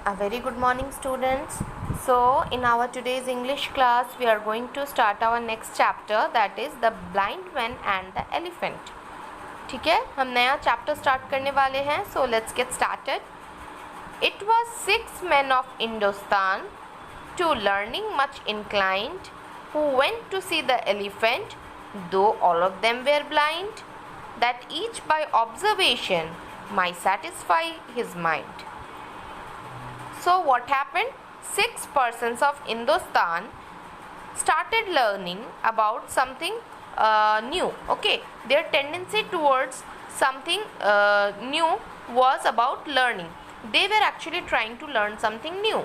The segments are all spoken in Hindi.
A very good morning, students. So in our today's English class we are going to start our next chapter, that is the blind man and the elephant. ठीक है, हम नया चैप्टर स्टार्ट करने वाले हैं. So let's get started. It was 6 men of Hindustan, to learning much inclined, who went to see the elephant, though all of them were blind, that each by observation might satisfy his mind. So what happened? 6 persons of Hindustan started learning about something new. Okay, their tendency towards something new was about learning. They were actually trying to learn something new.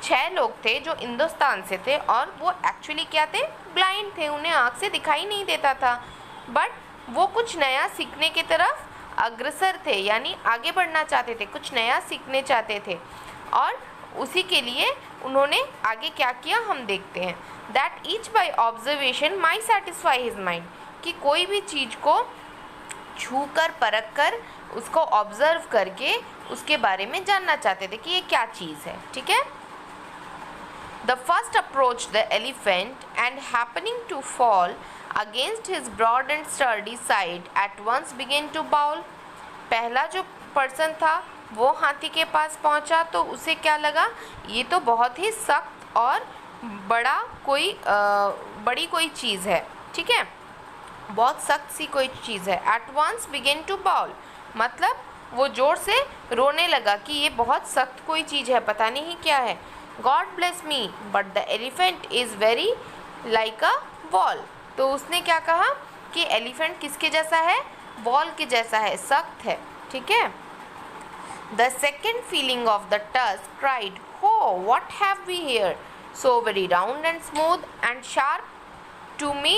6 लोग थे जो हिंदुस्तान से थे और वो एक्चुअली क्या थे? ब्लाइंड थे, उन्हें आँख से दिखाई नहीं देता था, बट वो कुछ नया सीखने की तरफ अग्रसर थे, यानी आगे बढ़ना चाहते थे, कुछ नया सीखने चाहते थे. और उसी के लिए उन्होंने आगे क्या किया हम देखते हैं. That each by observation my satisfy his mind, कि कोई भी चीज़ को छू कर परख कर उसको ऑब्जर्व करके उसके बारे में जानना चाहते थे कि ये क्या चीज़ है. ठीक है. The first approach the elephant and happening to fall against his broad and sturdy side at once began to bawl. पहला जो पर्सन था वो हाथी के पास पहुंचा तो उसे क्या लगा, ये तो बहुत ही सख्त और बड़ी कोई चीज़ है. ठीक है, बहुत सख्त सी कोई चीज़ है. At once began to bawl, मतलब वो ज़ोर से रोने लगा कि ये बहुत सख्त कोई चीज़ है, पता नहीं क्या है. God bless me but the elephant is very like a wall. तो उसने क्या कहा कि एलिफेंट किसके जैसा है? वॉल के जैसा है, सख्त है. ठीक है. The second feeling of the tusk cried, "Oh, what have we here? So very round and smooth and sharp. To me,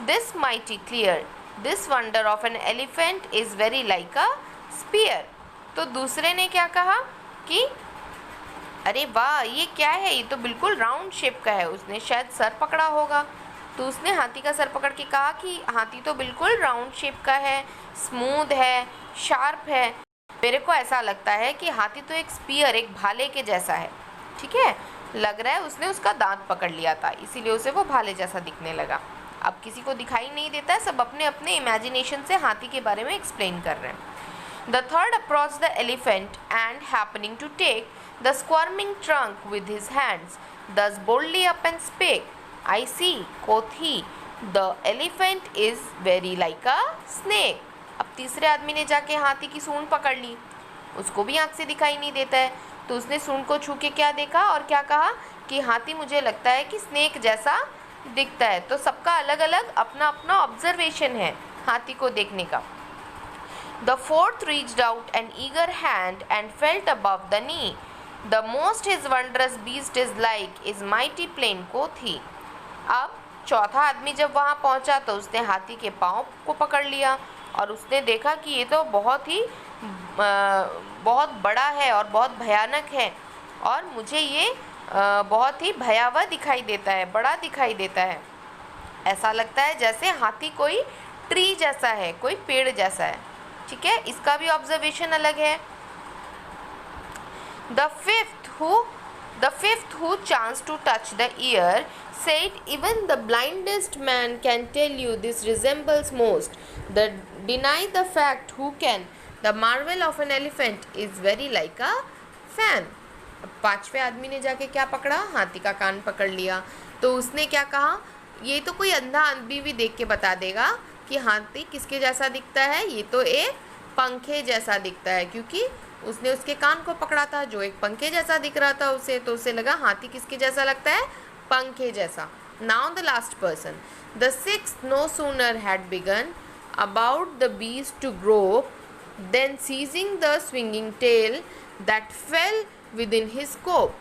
this mighty clear. This wonder of an elephant is very like a spear." तो दूसरे ने क्या कहा कि अरे वाह, ये क्या है, ये तो बिल्कुल राउंड शेप का है. उसने शायद सर पकड़ा होगा, तो उसने हाथी का सर पकड़ के कहा कि हाथी तो बिल्कुल राउंड शेप का है, स्मूथ है, शार्प है. मेरे को ऐसा लगता है कि हाथी तो एक स्पीयर, एक भाले के जैसा है. ठीक है, लग रहा है उसने उसका दांत पकड़ लिया था, इसीलिए उसे वो भाले जैसा दिखने लगा. अब किसी को दिखाई नहीं देता है, सब अपने अपने इमेजिनेशन से हाथी के बारे में एक्सप्लेन कर रहे हैं. The third approach the elephant and happening to take the squirming trunk with his hands thus boldly up and spake, I see, quoth he, the elephant is very like a snake. अब तीसरे आदमी ने जाके हाथी की सूंड पकड़ ली, उसको भी आँख से दिखाई नहीं देता है, तो उसने सूंड को छू के क्या देखा और क्या कहा कि हाथी मुझे लगता है कि स्नेक जैसा दिखता है. तो सबका अलग अलग अपना अपना ऑब्जर्वेशन है हाथी को देखने का. The fourth reached out an eager hand and felt above the knee. The most his wondrous beast is like is mighty plain quoth he. अब चौथा आदमी जब वहाँ पहुँचा तो उसने हाथी के पाँव को पकड़ लिया और उसने देखा कि ये तो बहुत बड़ा है और बहुत भयानक है, और मुझे ये बहुत ही भयावह दिखाई देता है, बड़ा दिखाई देता है. ऐसा लगता है जैसे हाथी कोई ट्री जैसा है, कोई पेड़ जैसा है. ठीक है, इसका भी ऑब्जर्वेशन अलग है. The fifth who chanced to touch the ear said, "Even the blindest man can tell you this resembles most. Deny the fact who can. The marvel of an elephant is very like a fan." पांचवें आदमी ने जाके क्या पकड़ा? हाथी का कान पकड़ लिया. तो उसने क्या कहा, ये तो कोई अंधा आदमी भी देख के बता देगा कि हाथी किसके जैसा दिखता है. ये तो एक पंखे जैसा दिखता है, क्योंकि उसने उसके कान को पकड़ा था जो एक पंखे जैसा दिख रहा था उसे, तो उसे लगा हाथी किसके जैसा लगता है? पंखे जैसा. Now the last person. The sixth no sooner had begun about the beast to grope, then seizing the swinging tail that fell within his scope,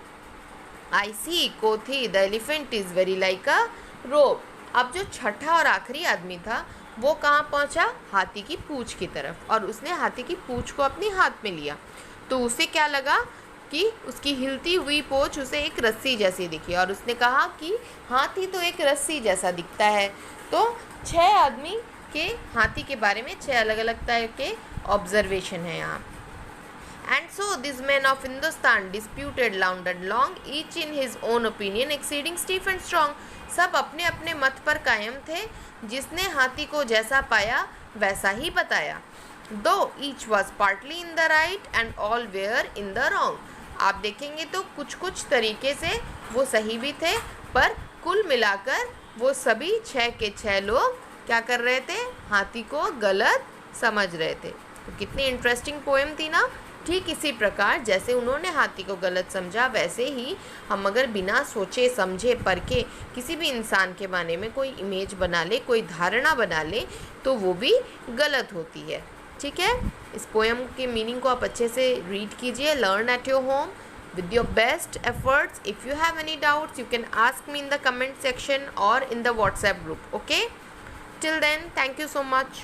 I see, quoth he, the elephant is very like a rope. अब जो छठा और आखिरी आदमी था वो कहाँ पहुँचा? हाथी की पूँछ की तरफ, और उसने हाथी की पूँछ को अपने हाथ में लिया. तो उसे क्या लगा कि उसकी हिलती हुई पूँछ उसे एक रस्सी जैसी दिखी, और उसने कहा कि हाथी तो एक रस्सी जैसा दिखता है. तो 6 आदमी के हाथी के बारे में 6 अलग अलग तरह के ऑब्जर्वेशन है यहाँ. and so these men of Hindustan disputed loud and long, each in his own opinion exceeding stiff and strong. सब अपने अपने मत पर कायम थे, जिसने हाथी को जैसा पाया वैसा ही बताया. Though each was partly in the right and all were in the wrong. आप देखेंगे तो कुछ कुछ तरीके से वो सही भी थे, पर कुल मिलाकर वो सभी 6 के 6 लोग क्या कर रहे थे, हाथी को गलत समझ रहे थे. तो कितनी इंटरेस्टिंग पोएम थी ना. ठीक इसी प्रकार जैसे उन्होंने हाथी को गलत समझा, वैसे ही हम अगर बिना सोचे समझे परखे किसी भी इंसान के बारे में कोई इमेज बना ले, कोई धारणा बना ले, तो वो भी गलत होती है. ठीक है, इस पोएम के मीनिंग को आप अच्छे से रीड कीजिए, learn at your home with your best efforts. If you have any doubts, you can ask me in the comment section or in the WhatsApp group. Okay, till then, thank you so much.